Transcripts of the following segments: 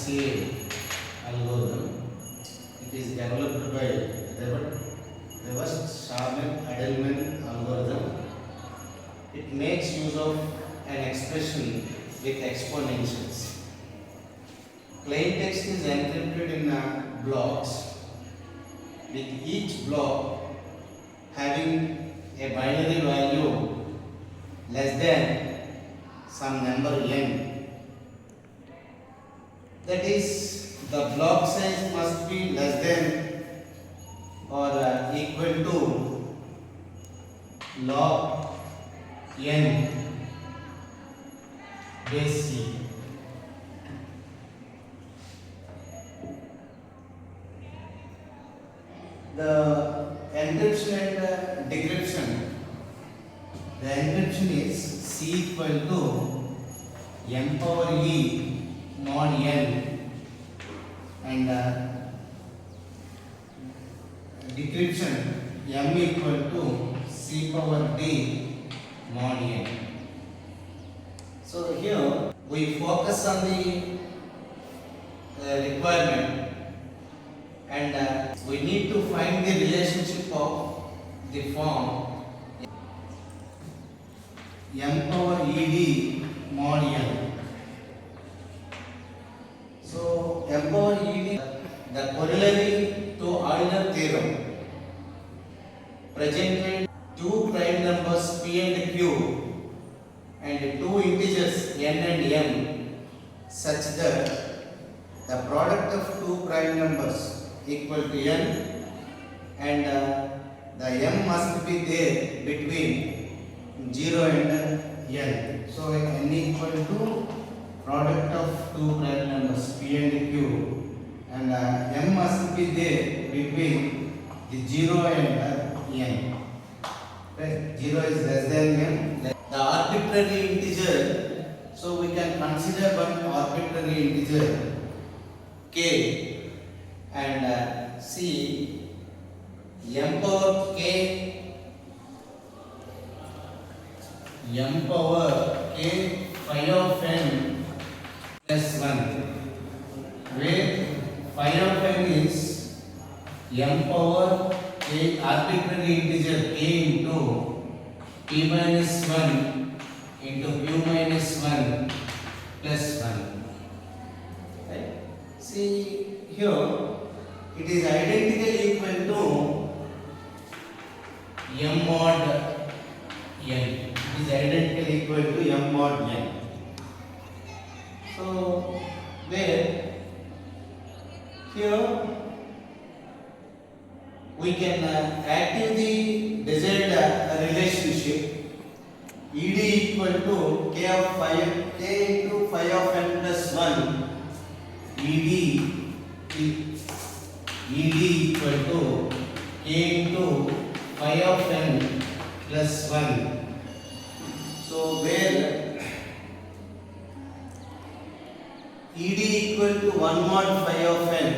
RSA algorithm. It is developed by reversed Sharman-Edelman algorithm. It makes use of an expression with exponentials. Plain text is encrypted in blocks, with each block having a binary value less than some number n. That is, the block size must be less than or equal to log n base c. The encryption and decryption. The encryption is C equal to m power e mod n, and decryption m equal to c power d mod n. So here we focus on the requirement, and we need to find the relationship of the form m power ed mod n. So m power ed, the corollary to Euler theorem, presented two prime numbers p and q and two integers n and m, such that the product of two prime numbers equal to n, and the m must be there between 0 and n. So n equal to product of two prime numbers p and q, and m must be there between the 0 and n. Right? 0 is less than m. The arbitrary integer, so we can consider one arbitrary integer k, and see m power k, m power k phi of n plus 1, where phi of n is m power k arbitrary integer k into p minus 1 into q minus 1 plus 1. Right? See here, it is identically equal to m mod n. It is identically equal to m mod n. So where here we can active the desired relationship ed equal to k of phi, k into phi of n plus 1, ed equal to k into phi of n plus 1. So where ed equal to 1 mod phi of n,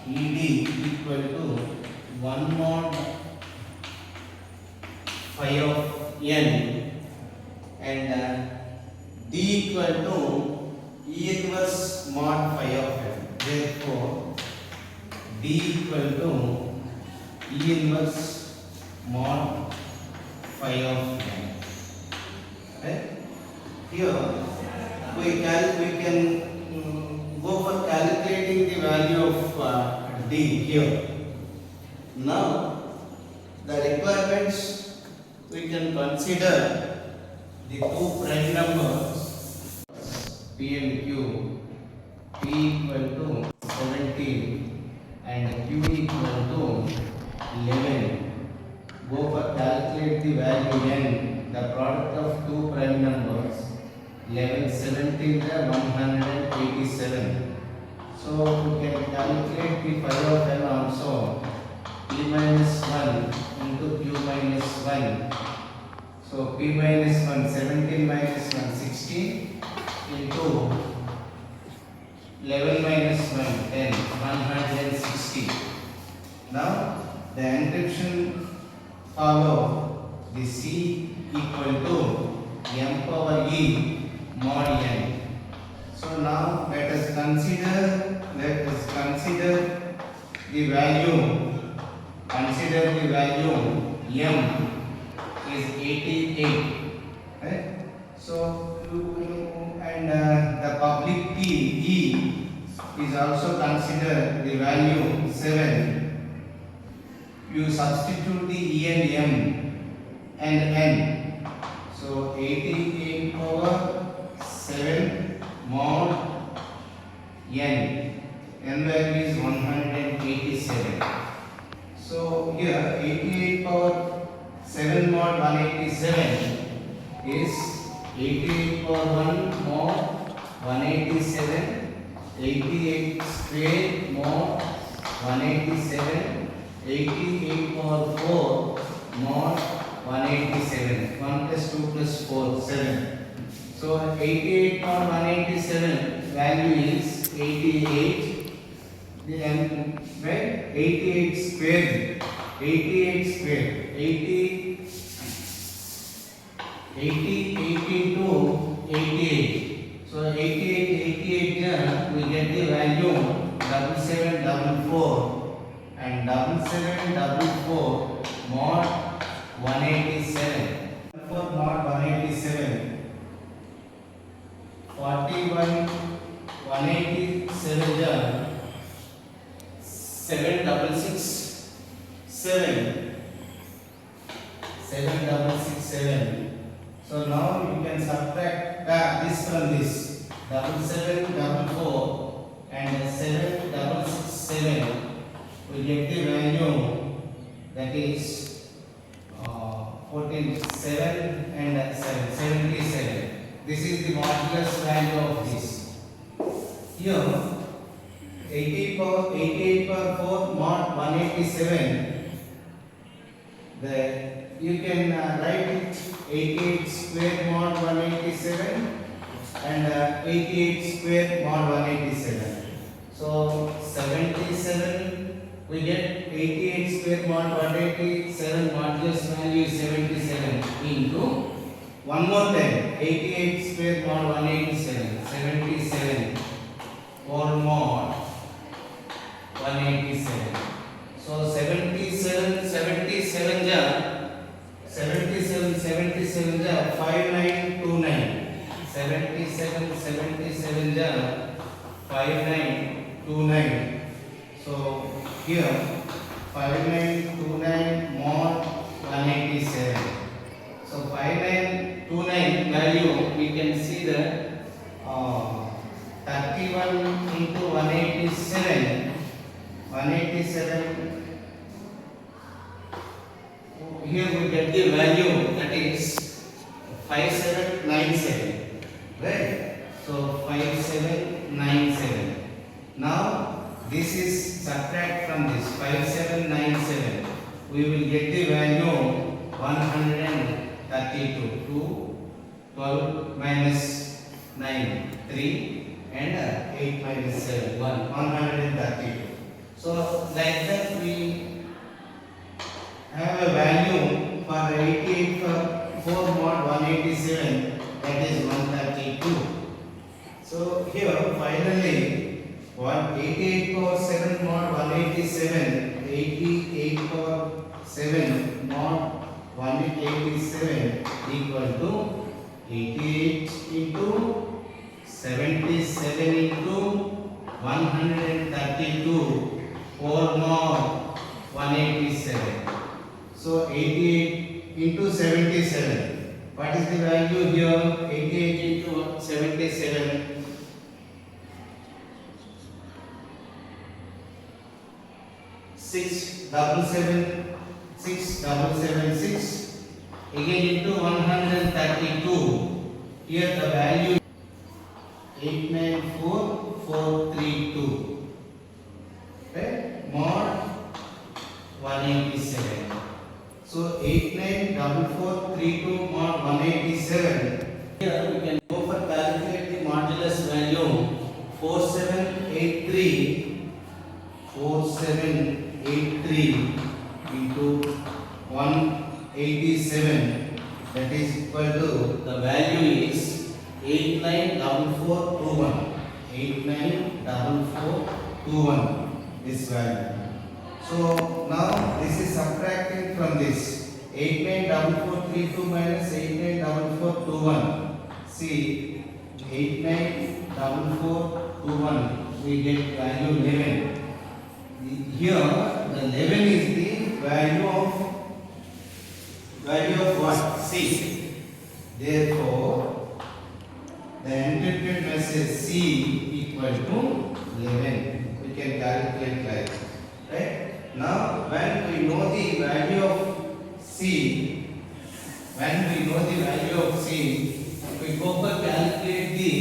ed equal to 1 mod phi of n, and d equal to e inverse mod phi of n. Therefore d equal to e inverse mod phi of n. Right? Here we can go for calculating the value of d here. Now the requirements, we can consider the two prime numbers p and q, p equal to 17 and q equal to 11. Go for calculate the value n, the product of two prime numbers. 11, 17 is 187. So we can calculate the phi of n also, p minus 1 into q minus 1. So p minus 1, 17 minus 1, 16 into 11 minus 1, 10, 160. Now the encryption follow the C equal to m power e mod n. So now consider the value. Consider the value m is 88. Right? So and the public key e is also consider the value 7. You substitute the e and m and n. So 88 power 7 mod n. N value is 187. So here 88 power 7 mod 187 is 88 power 1 mod 187. 88 square mod 187. 88 power 4 mod 187. 1 plus 2 plus 4 7. So 88 power 187 value is 88. Then right 88 square 88 square 80 into 88. So 88 we get the value 7744 and 7744 mod 187 for mod 187 41 187 ja 7667. So now you can subtract this from this 7744 and 7667. We get the value that is 14 7 and 7 77. This is the modulus value of this. Here 88 power 4 mod 187. You can write it 88 square mod 187 and 88 square mod 187. So 77 we get 88 square mod 187 modulus value is 77 into one more time 88 square mod 187 77 4 mod 187. So 77 ja 57 ja 5929. 77 ja 5929. So here 5929 mod 187. So 5929 value we can see that 31 into 187 here we get the value that is 5797, right? So 5797. Now this is subtract from this 5797. We will get the value 132. 12 minus 9 3 and 8 minus 7 132. So like that we have a value for 88 for 4 mod 187, that is 132. So here finally 88 power 7 mod 187, 88 power 7 mod 187 equal to 88 into 77 into 132 4 mod 187. So 88 into 77. What is the value here? 88 into 77. 6,776 again into 132. Here the value 894432. Right? Mod 187. So 894432 mod 187. Here we can go for calculate the modulus value 4783 into 187, that is equal to the value is 894421. 894421 94421, this value. So now this is subtracted from this 894432 minus 894421. See, 894421, we get value 11. Here the 11 is the value of what? C. Therefore the encrypted message C equal to 11. We can calculate like, right? Now when we know the value of C, we go for calculate the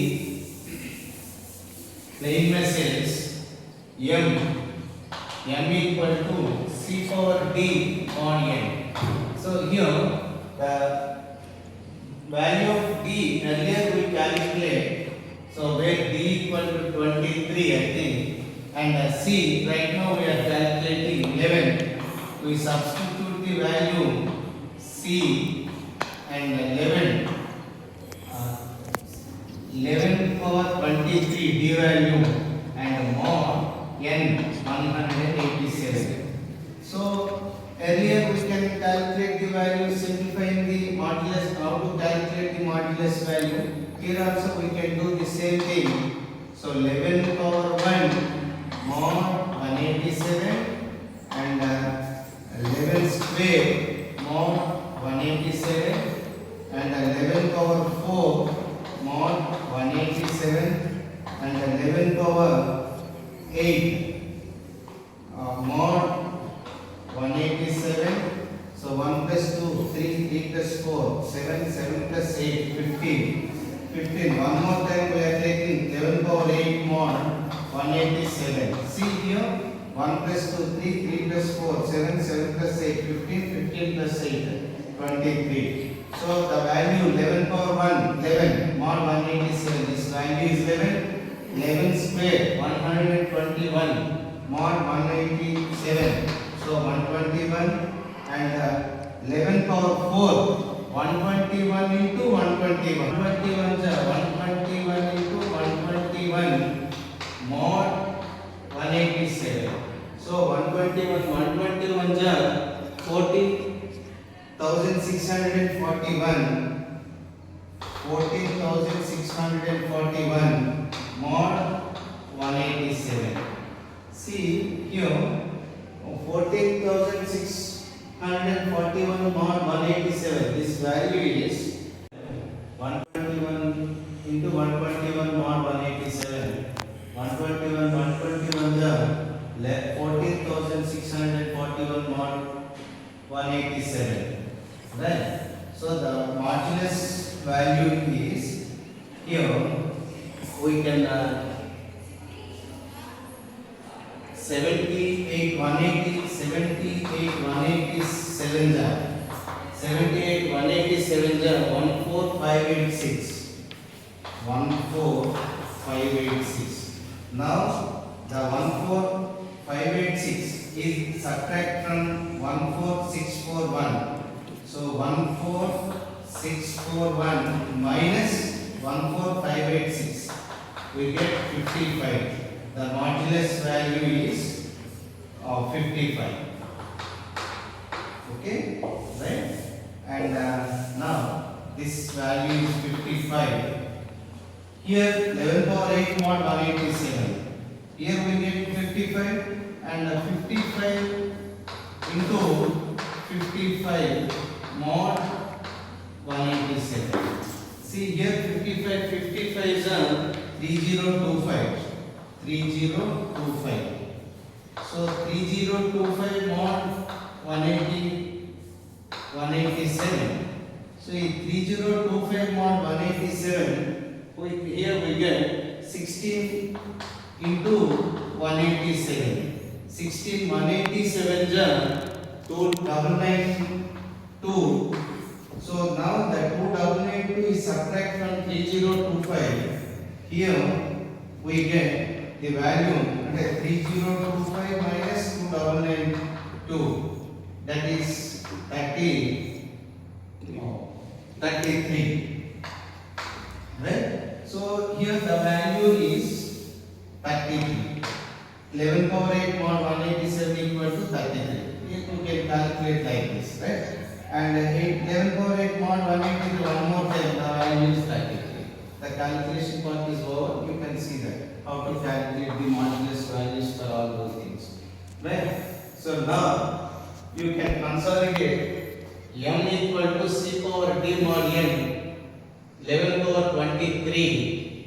plain message M equal to C power D on N. So here the value of D earlier we calculate, so where D equal to 23 I think, and C right now we are calculating 11. We substitute the value C and 11 power 23 D value and mod N 187. So earlier we can calculate the value simplifying the modulus. How to calculate the modulus value? Here also we can do the same thing. So 11 power 1 mod 187 and 11 square mod 187 and 11 power 4 mod 187 and 11 power 8 mod 187. So 1 plus 2, 3, 3 plus 4, 7, 7 plus 8, 15. 15. One more time we are taking 11 power 8 mod 187. See here, 1 plus 2, 3, 3 plus 4, 7, 7 plus 8, 15, 15 plus 8, 23. So the value 11 power 1, 11 mod 187. This value is 11. 11 square 121 mod 187. So 121 and 11 power 4 121 into 121. 121 into 121 mod 187. So 121 ja 14,641 mod 187. See here 14,641 mod 187. This value is 121 into 121 mod 187. 121 ja 14,641 mod 187. Right? So the modulus value is here. We can 78 187 14586. 14586. Now the 14586 is subtract from 14641. So 14641 minus 14586, we get 55. The modulus value is 55. Okay, right? And now this value is 55. Here 11 power 8 mod 187. Here we get 55 and 55 into 55 mod 187. See here 55 is 3025. 3025. So 3025 mod 187. So 3025 mod 187. Here we get 16 into 187. 16 187 ja 2992. So now the 2992 is subtract from 3025. Here we get the value 3025 minus 2992, that is 33. Right? So here the value is 33. 11 power 8 mod 187 equal to 33. You can calculate like this, right? And 11 power 8 mod 183 one more time, the value is 33. The calculation part is over. You can see that how to calculate the modulus values for all those things, right? So now you can consolidate m equal to c power d mod n 11 power 23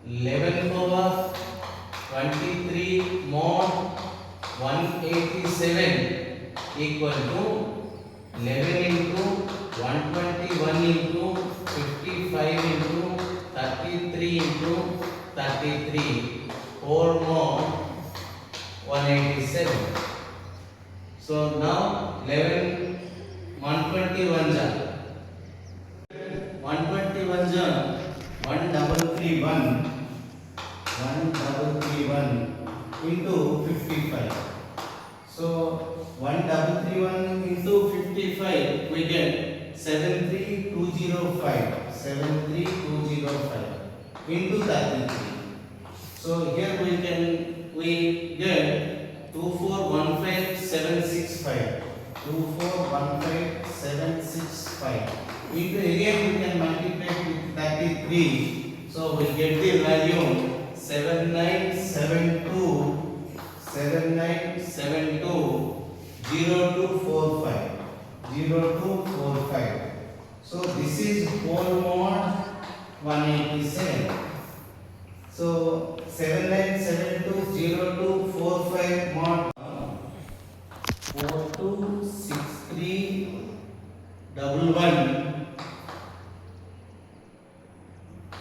11 power 23 mod 187 equal to 11 into 121 into 55 into 33 into 33 whole mod 187. So now 11 121 ja 121 ja 1331 into 55. So 1331 into 55 we get 73205 into 33. So here we get 2415765 into again we can multiply with 33. So we get the value 0245. So this is whole mod 187. So 79720245 mod 426311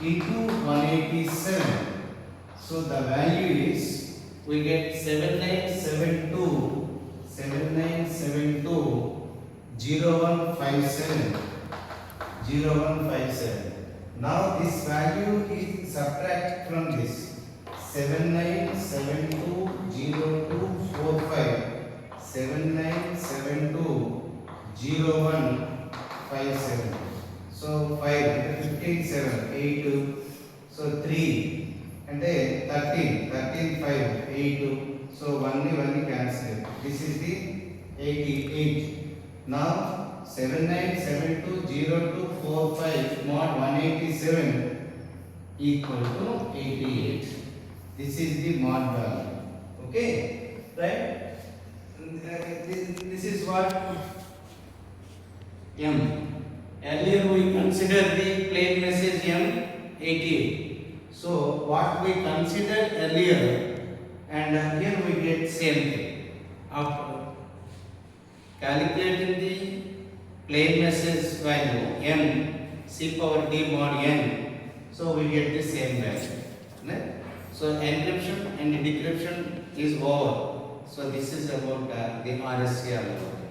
into 187. So the value is we get 7972 0157. Now this value is subtract from this 79720157. So 5 15 7 8 so 3 and 13 5 8 so 1 cancel. This is the 88. Now 79720245 mod 187 equal to 88. This is the mod value. Okay, right? This is what m. Earlier we considered the plain message m 88. So what we considered earlier and here we get same thing. After calculating the plain message value m c power d mod n, so we get the same value. Right? So encryption and decryption is over. So this is about the RSA algorithm.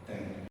Thank you.